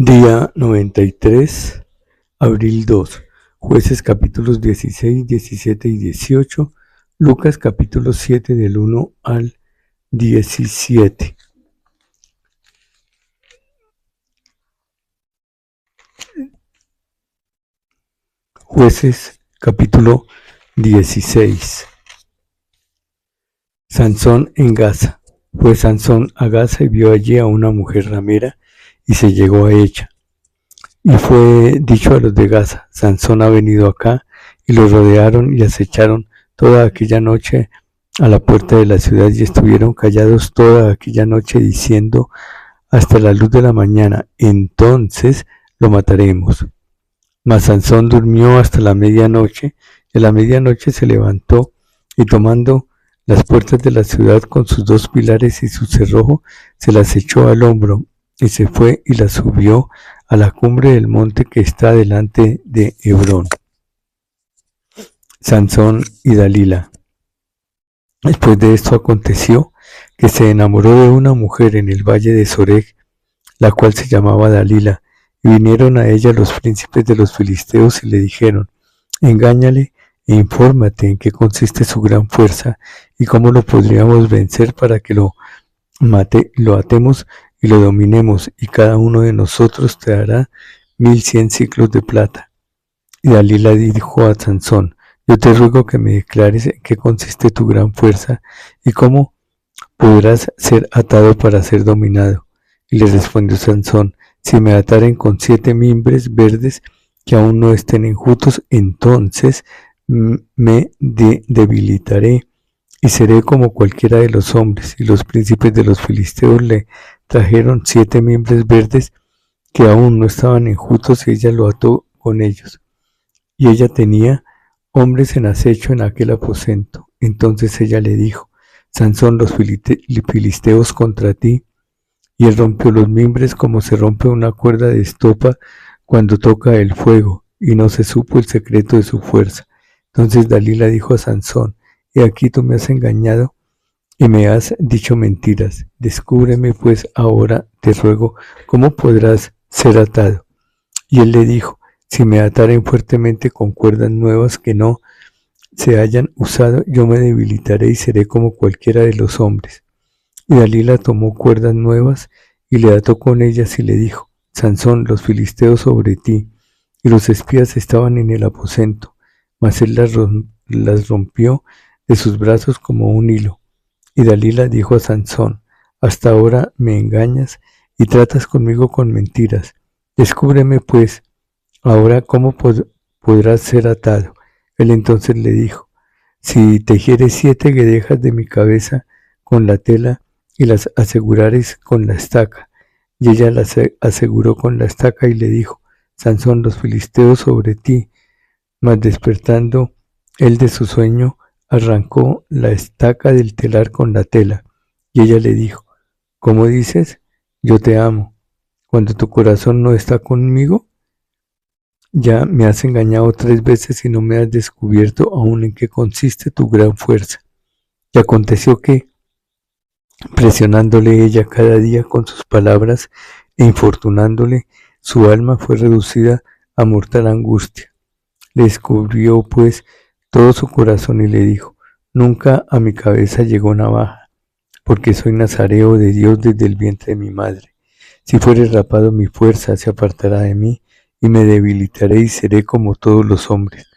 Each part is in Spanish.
Día 93, abril 2, Jueces capítulos 16, 17 y 18, Lucas capítulo 7 del 1 al 17. Jueces capítulo 16. Sansón en Gaza. Fue Sansón a Gaza y vio allí a una mujer ramera y se llegó a ella. Y fue dicho a los de Gaza: Sansón ha venido acá, y lo rodearon y acecharon toda aquella noche a la puerta de la ciudad, y estuvieron callados toda aquella noche, diciendo hasta la luz de la mañana: entonces lo mataremos. Mas Sansón durmió hasta la medianoche, y a la medianoche se levantó, y tomando las puertas de la ciudad con sus dos pilares y su cerrojo, se las echó al hombro, y se fue y las subió a la cumbre del monte que está delante de Hebrón. Sansón y Dalila. Después de esto aconteció que se enamoró de una mujer en el valle de Soreg, la cual se llamaba Dalila, y vinieron a ella los príncipes de los filisteos y le dijeron: engáñale e infórmate en qué consiste su gran fuerza y cómo lo podríamos vencer para que lo atemos y lo dominemos, y cada uno de nosotros te dará 1100 siclos de plata. Y Dalila dijo a Sansón: yo te ruego que me declares en qué consiste tu gran fuerza y cómo podrás ser atado para ser dominado. Y le respondió Sansón: si me ataren con 7 mimbres verdes que aún no estén enjutos, entonces me debilitaré y seré como cualquiera de los hombres. Y los príncipes de los filisteos le trajeron 7 mimbres verdes que aún no estaban enjutos, y ella lo ató con ellos. Y ella tenía hombres en acecho en aquel aposento. Entonces ella le dijo: Sansón, los filisteos contra ti. Y él rompió los mimbres como se rompe una cuerda de estopa cuando toca el fuego, y no se supo el secreto de su fuerza. Entonces Dalila dijo a Sansón: he aquí tú me has engañado y me has dicho mentiras. Descúbreme pues ahora, te ruego, cómo podrás ser atado. Y él le dijo: si me ataren fuertemente con cuerdas nuevas que no se hayan usado, yo me debilitaré y seré como cualquiera de los hombres. Y Dalila tomó cuerdas nuevas y le ató con ellas y le dijo: Sansón, los filisteos sobre ti. Y los espías estaban en el aposento, mas él las rompió de sus brazos como un hilo. Y Dalila dijo a Sansón: hasta ahora me engañas y tratas conmigo con mentiras. Descúbreme pues ahora cómo podrás ser atado. Él entonces le dijo: si tejieres 7 guedejas de mi cabeza con la tela y las asegurares con la estaca. Y ella las aseguró con la estaca y le dijo: Sansón, los filisteos sobre ti. Mas despertando él de su sueño, arrancó la estaca del telar con la tela. Y ella le dijo: ¿cómo dices? Yo te amo, cuando tu corazón no está conmigo. Ya me has engañado 3 veces y no me has descubierto aún en qué consiste tu gran fuerza. Y aconteció que, presionándole ella cada día con sus palabras e infortunándole, su alma fue reducida a mortal angustia. Le descubrió pues todo su corazón y le dijo: nunca a mi cabeza llegó navaja, porque soy nazareo de Dios desde el vientre de mi madre. Si fuere rapado, mi fuerza se apartará de mí y me debilitaré y seré como todos los hombres.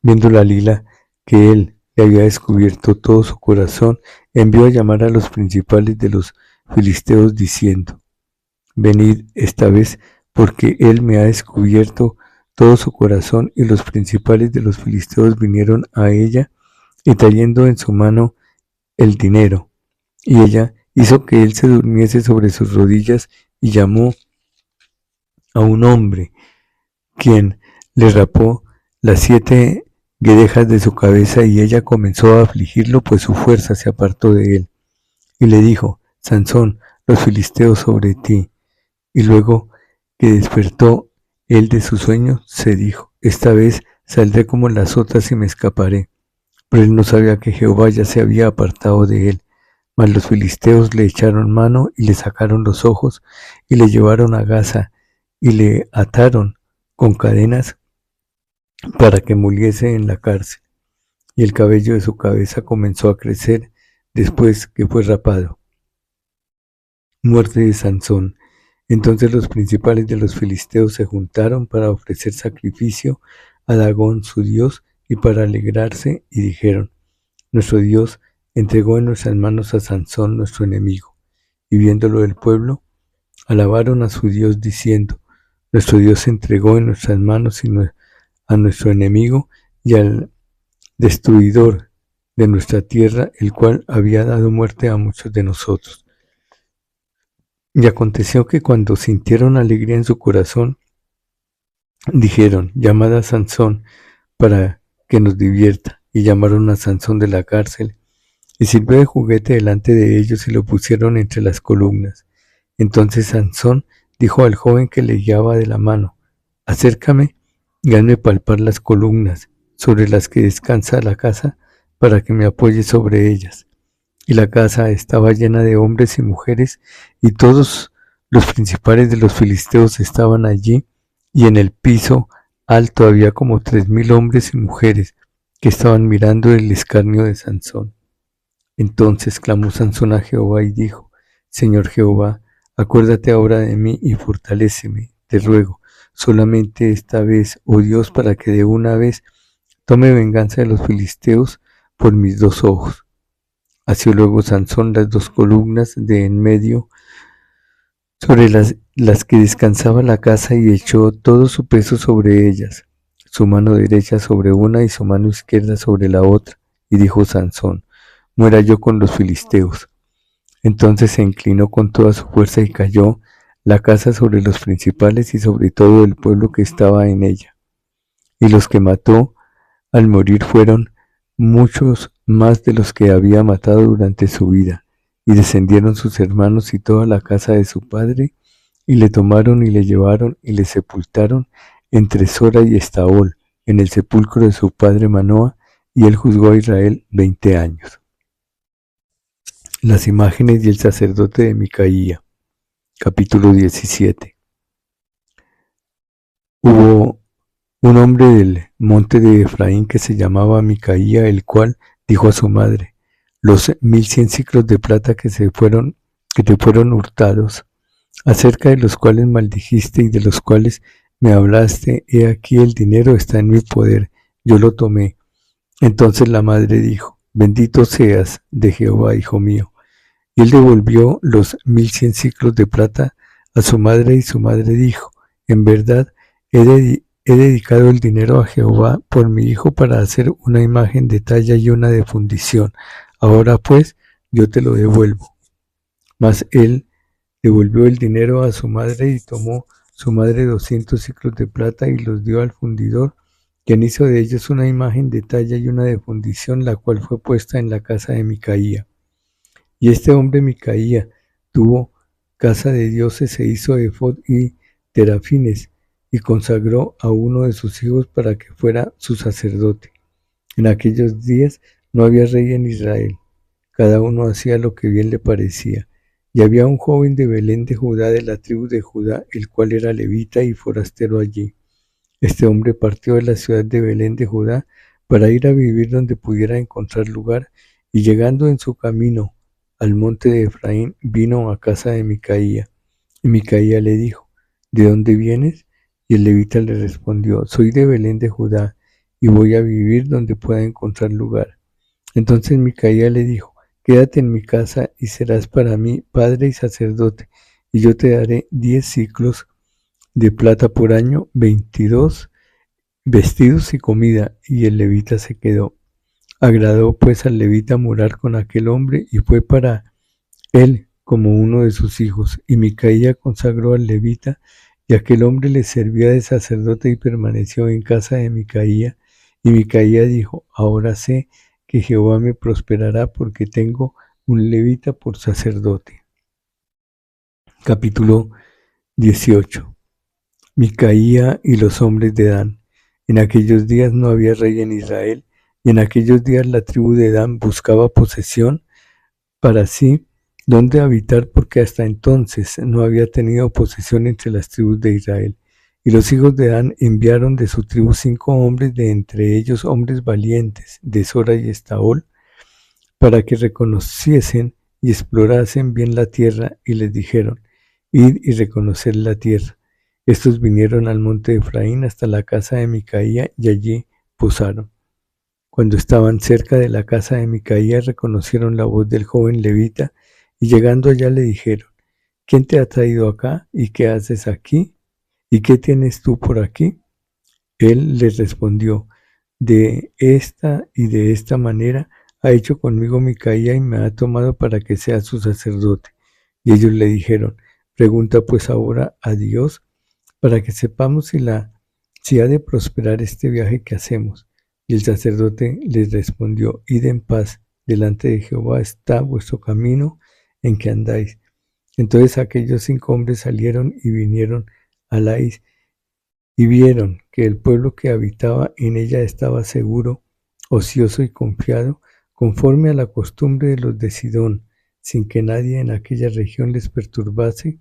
Viendo Dalila que él le había descubierto todo su corazón, envió a llamar a los principales de los filisteos diciendo: venid esta vez, porque él me ha descubierto todo su corazón. Y los principales de los filisteos vinieron a ella, y trayendo en su mano el dinero. Y ella hizo que él se durmiese sobre sus rodillas, y llamó a un hombre, quien le rapó las 7 guedejas de su cabeza, y ella comenzó a afligirlo, pues su fuerza se apartó de él. Y le dijo: Sansón, los filisteos sobre ti. Y luego que despertó él de su sueño, se dijo: esta vez saldré como las otras y me escaparé. Pero él no sabía que Jehová ya se había apartado de él. Mas los filisteos le echaron mano y le sacaron los ojos y le llevaron a Gaza, y le ataron con cadenas para que muriese en la cárcel, y el cabello de su cabeza comenzó a crecer después que fue rapado. Muerte de Sansón. Entonces los principales de los filisteos se juntaron para ofrecer sacrificio a Dagón su dios y para alegrarse, y dijeron: nuestro Dios entregó en nuestras manos a Sansón nuestro enemigo. Y viéndolo el pueblo, alabaron a su Dios diciendo: nuestro Dios entregó en nuestras manos a nuestro enemigo y al destruidor de nuestra tierra, el cual había dado muerte a muchos de nosotros. Y aconteció que cuando sintieron alegría en su corazón, dijeron: llamad a Sansón para que nos divierta. Y llamaron a Sansón de la cárcel, y sirvió de juguete delante de ellos, y lo pusieron entre las columnas. Entonces Sansón dijo al joven que le guiaba de la mano: acércame y hazme palpar las columnas sobre las que descansa la casa, para que me apoye sobre ellas. Y la casa estaba llena de hombres y mujeres, y todos los principales de los filisteos estaban allí, y en el piso alto había como 3000 hombres y mujeres que estaban mirando el escarnio de Sansón. Entonces clamó Sansón a Jehová y dijo: Señor Jehová, acuérdate ahora de mí y fortaléceme, te ruego, solamente esta vez, oh Dios, para que de una vez tome venganza de los filisteos por mis 2 ojos. Hació luego Sansón las 2 columnas de en medio sobre las que descansaba la casa, y echó todo su peso sobre ellas, su mano derecha sobre una y su mano izquierda sobre la otra. Y dijo Sansón: muera yo con los filisteos. Entonces se inclinó con toda su fuerza y cayó la casa sobre los principales y sobre todo el pueblo que estaba en ella. Y los que mató al morir fueron muchos más de los que había matado durante su vida. Y descendieron sus hermanos y toda la casa de su padre, y le tomaron y le llevaron y le sepultaron entre Sora y Estaol, en el sepulcro de su padre Manoa, y él juzgó a Israel 20 años. Las imágenes y el sacerdote de Micaía. Capítulo 17. Hubo un hombre del monte de Efraín que se llamaba Micaía, el cual dijo a su madre: los 1100 siclos de plata que te fueron hurtados, acerca de los cuales maldijiste y de los cuales me hablaste, he aquí el dinero está en mi poder, yo lo tomé. Entonces la madre dijo: bendito seas de Jehová, hijo mío. Y él devolvió los 1100 siclos de plata a su madre, y su madre dijo: en verdad he dedicado el dinero a Jehová por mi hijo para hacer una imagen de talla y una de fundición. Ahora pues yo te lo devuelvo. Mas él devolvió el dinero a su madre, y tomó su madre 200 siclos de plata y los dio al fundidor, quien hizo de ellos una imagen de talla y una de fundición, la cual fue puesta en la casa de Micaía. Y este hombre Micaía tuvo casa de dioses, e hizo efod y terafines, y consagró a uno de sus hijos para que fuera su sacerdote. En aquellos días no había rey en Israel, cada uno hacía lo que bien le parecía. Y había un joven de Belén de Judá, de la tribu de Judá, el cual era levita y forastero allí. Este hombre partió de la ciudad de Belén de Judá para ir a vivir donde pudiera encontrar lugar, y llegando en su camino al monte de Efraín, vino a casa de Micaía. Y Micaía le dijo: ¿de dónde vienes? Y el levita le respondió: soy de Belén de Judá, y voy a vivir donde pueda encontrar lugar. Entonces Micaía le dijo: quédate en mi casa y serás para mí padre y sacerdote, y yo te daré 10 siclos de plata por año, 22 vestidos y comida. Y el levita se quedó. Agradó pues al levita morar con aquel hombre, y fue para él como uno de sus hijos. Y Micaía consagró al levita, y aquel hombre le servía de sacerdote y permaneció en casa de Micaía. Y Micaía dijo: ahora sé que Jehová me prosperará, porque tengo un levita por sacerdote. Capítulo 18. Micaía y los hombres de Dan. En aquellos días no había rey en Israel, y en aquellos días la tribu de Dan buscaba posesión para sí dónde habitar porque hasta entonces no había tenido posesión entre las tribus de Israel. Y los hijos de Dan enviaron de su tribu 5 hombres, de entre ellos hombres valientes, de Sora y Estaol, para que reconociesen y explorasen bien la tierra, y les dijeron: id y reconocer la tierra. Estos vinieron al monte de Efraín hasta la casa de Micaía, y allí posaron. Cuando estaban cerca de la casa de Micaía, reconocieron la voz del joven levita, y llegando allá le dijeron: ¿quién te ha traído acá? ¿Y qué haces aquí? ¿Y qué tienes tú por aquí? Él les respondió: de esta y de esta manera ha hecho conmigo Micaía, y me ha tomado para que sea su sacerdote. Y ellos le dijeron: pregunta pues ahora a Dios, para que sepamos si ha de prosperar este viaje que hacemos. Y el sacerdote les respondió: id en paz, delante de Jehová está vuestro camino en que andáis. Entonces aquellos 5 hombres salieron y vinieron a Lais, y vieron que el pueblo que habitaba en ella estaba seguro, ocioso y confiado, conforme a la costumbre de los de Sidón, sin que nadie en aquella región les perturbase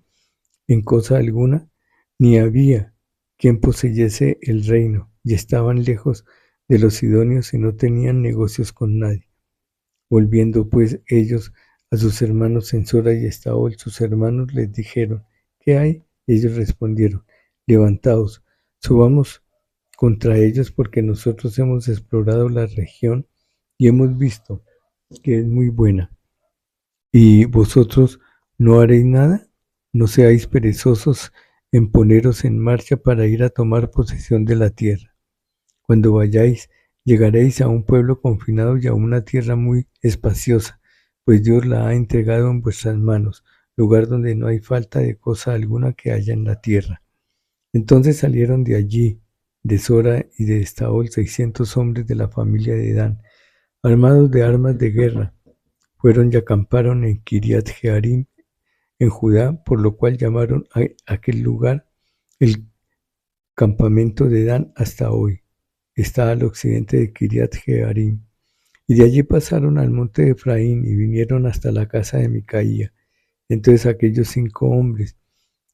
en cosa alguna, ni había quien poseyese el reino, y estaban lejos de los sidonios y no tenían negocios con nadie. Volviendo pues ellos a sus hermanos en Sora y Estaol, sus hermanos les dijeron: ¿qué hay? Y ellos respondieron: levantaos, subamos contra ellos, porque nosotros hemos explorado la región y hemos visto que es muy buena. ¿Y vosotros no haréis nada? No seáis perezosos en poneros en marcha para ir a tomar posesión de la tierra. Cuando vayáis, llegaréis a un pueblo confinado y a una tierra muy espaciosa, pues Dios la ha entregado en vuestras manos, lugar donde no hay falta de cosa alguna que haya en la tierra. Entonces salieron de allí, de Sora y de Estaol, 600 hombres de la familia de Dan, armados de armas de guerra. Fueron y acamparon en Kiriat Jearim, en Judá, por lo cual llamaron a aquel lugar el campamento de Dan hasta hoy. Está al occidente de Kiriat Jearim. Y de allí pasaron al monte de Efraín y vinieron hasta la casa de Micaía. Entonces aquellos 5 hombres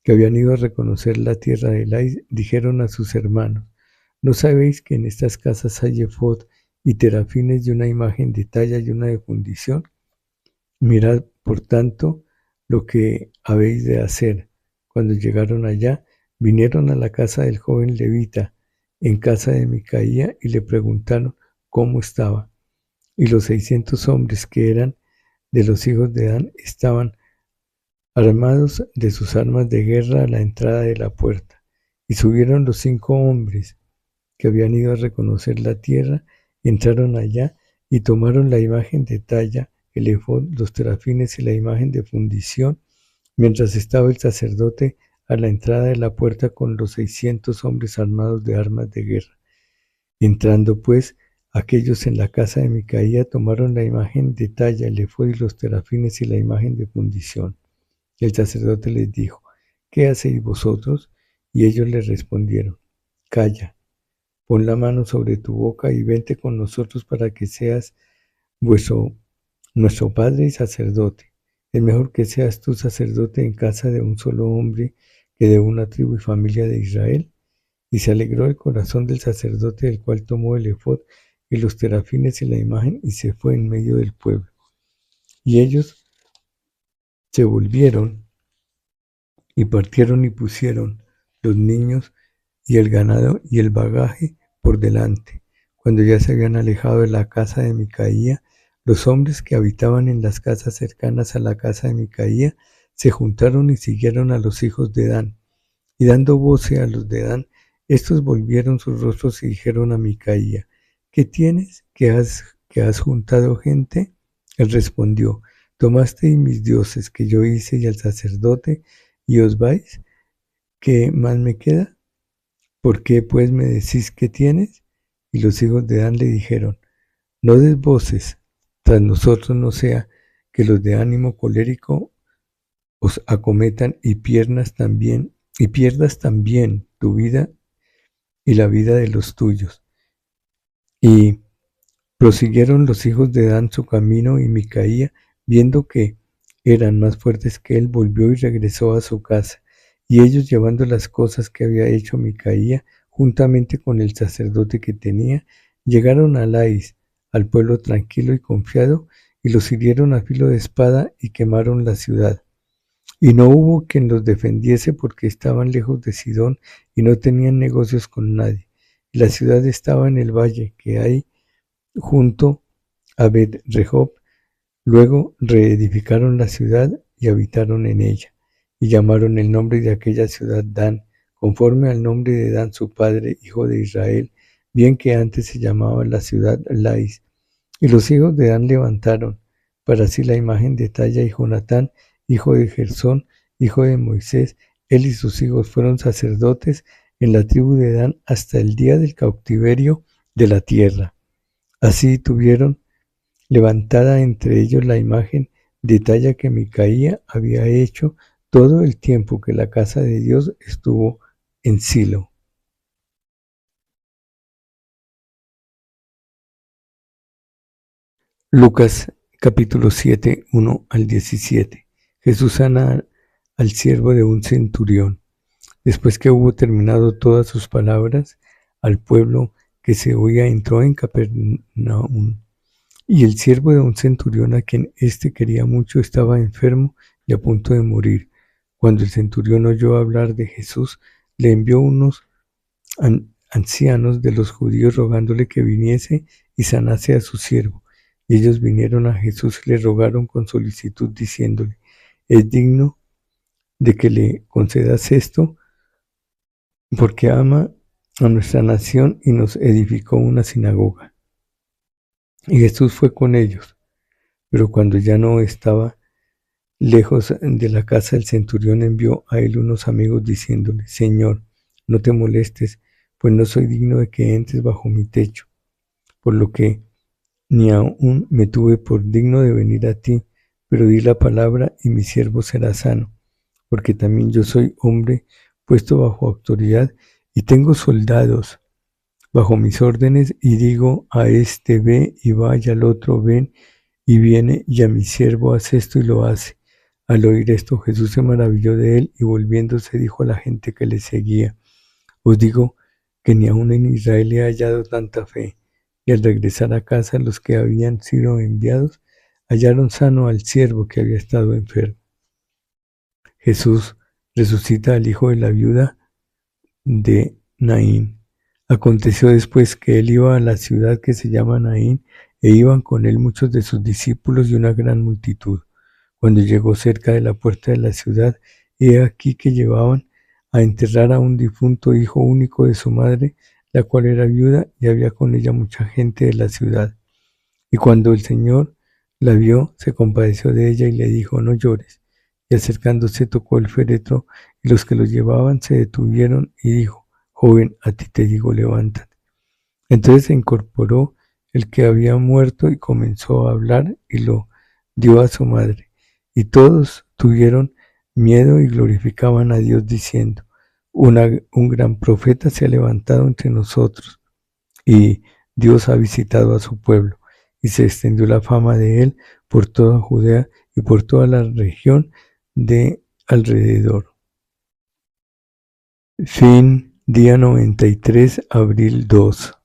que habían ido a reconocer la tierra de Lais dijeron a sus hermanos: ¿no sabéis que en estas casas hay efod y terafines y una imagen de talla y una de fundición? Mirad, por tanto, lo que habéis de hacer. Cuando llegaron allá, vinieron a la casa del joven levita, en casa de Micaía, y le preguntaron cómo estaba. Y los 600 hombres que eran de los hijos de Dan estaban armados de sus armas de guerra a la entrada de la puerta. Y subieron los 5 hombres que habían ido a reconocer la tierra, entraron allá y tomaron la imagen de talla, el efod, los terafines y la imagen de fundición, mientras estaba el sacerdote a la entrada de la puerta con los 600 hombres armados de armas de guerra. Entrando pues aquellos en la casa de Micaía, tomaron la imagen de talla, el efod y los terafines y la imagen de fundición. Y el sacerdote les dijo: ¿qué hacéis vosotros? Y ellos le respondieron: calla, pon la mano sobre tu boca y vente con nosotros para que seas nuestro padre y sacerdote. Es mejor que seas tú sacerdote en casa de un solo hombre que de una tribu y familia de Israel. Y se alegró el corazón del sacerdote, el cual tomó el efod y los terafines y la imagen y se fue en medio del pueblo. Y ellos se volvieron y partieron y pusieron los niños y el ganado y el bagaje por delante. Cuando ya se habían alejado de la casa de Micaía, los hombres que habitaban en las casas cercanas a la casa de Micaía se juntaron y siguieron a los hijos de Dan. Y dando voce a los de Dan, estos volvieron sus rostros y dijeron a Micaía: ¿qué tienes? ¿Que has juntado gente? Él respondió: ¿tomasteis mis dioses que yo hice y al sacerdote, y os vais? ¿Qué más me queda? ¿Por qué pues me decís que tienes? Y los hijos de Dan le dijeron: no des voces tras nosotros, no sea que los de ánimo colérico os acometan y pierdas también tu vida y la vida de los tuyos. Y prosiguieron los hijos de Dan su camino, y Micaía, viendo que eran más fuertes que él, volvió y regresó a su casa. Y ellos, llevando las cosas que había hecho Micaía, juntamente con el sacerdote que tenía, llegaron a Lais, al pueblo tranquilo y confiado, y los hirieron a filo de espada y quemaron la ciudad. Y no hubo quien los defendiese porque estaban lejos de Sidón y no tenían negocios con nadie. Y la ciudad estaba en el valle que hay junto a Bet-Rehob. Luego reedificaron la ciudad y habitaron en ella, y llamaron el nombre de aquella ciudad Dan, conforme al nombre de Dan su padre, hijo de Israel, bien que antes se llamaba la ciudad Lais. Y los hijos de Dan levantaron para sí la imagen de talla, y Jonatán, hijo de Gersón, hijo de Moisés, él y sus hijos fueron sacerdotes en la tribu de Dan hasta el día del cautiverio de la tierra. Así tuvieron levantada entre ellos la imagen de talla que Micaía había hecho todo el tiempo que la casa de Dios estuvo en Silo. Lucas capítulo 7, 1 al 17. Jesús sana al siervo de un centurión. Después que hubo terminado todas sus palabras al pueblo que se oía, entró en Capernaum. Y el siervo de un centurión, a quien éste quería mucho, estaba enfermo y a punto de morir. Cuando el centurión oyó hablar de Jesús, le envió unos ancianos de los judíos rogándole que viniese y sanase a su siervo. Y ellos vinieron a Jesús y le rogaron con solicitud, diciéndole: es digno de que le concedas esto, porque ama a nuestra nación y nos edificó una sinagoga. Y Jesús fue con ellos. Pero cuando ya no estaba lejos de la casa, el centurión envió a él unos amigos diciéndole: Señor, no te molestes, pues no soy digno de que entres bajo mi techo, por lo que ni aún me tuve por digno de venir a ti, pero di la palabra y mi siervo será sano, porque también yo soy hombre puesto bajo autoridad y tengo soldados bajo mis órdenes, y digo a este ve y vaya, al otro ven y viene, y a mi siervo haz esto y lo hace. Al oír esto, Jesús se maravilló de él y volviéndose dijo a la gente que le seguía: os digo que ni aun en Israel he hallado tanta fe. Y al regresar a casa, los que habían sido enviados hallaron sano al siervo que había estado enfermo. Jesús resucita al hijo de la viuda de Naín. Aconteció después que él iba a la ciudad que se llama Naín, e iban con él muchos de sus discípulos y una gran multitud. Cuando llegó cerca de la puerta de la ciudad, he aquí que llevaban a enterrar a un difunto hijo único de su madre, la cual era viuda, y había con ella mucha gente de la ciudad. Y cuando el Señor la vio, se compadeció de ella y le dijo: no llores. Y acercándose tocó el féretro, y los que lo llevaban se detuvieron, y dijo: joven, a ti te digo, levántate. Entonces se incorporó el que había muerto y comenzó a hablar, y lo dio a su madre. Y todos tuvieron miedo y glorificaban a Dios diciendo: un gran profeta se ha levantado entre nosotros, y Dios ha visitado a su pueblo. Y se extendió la fama de él por toda Judea y por toda la región de alrededor. Fin, día 93, abril 2.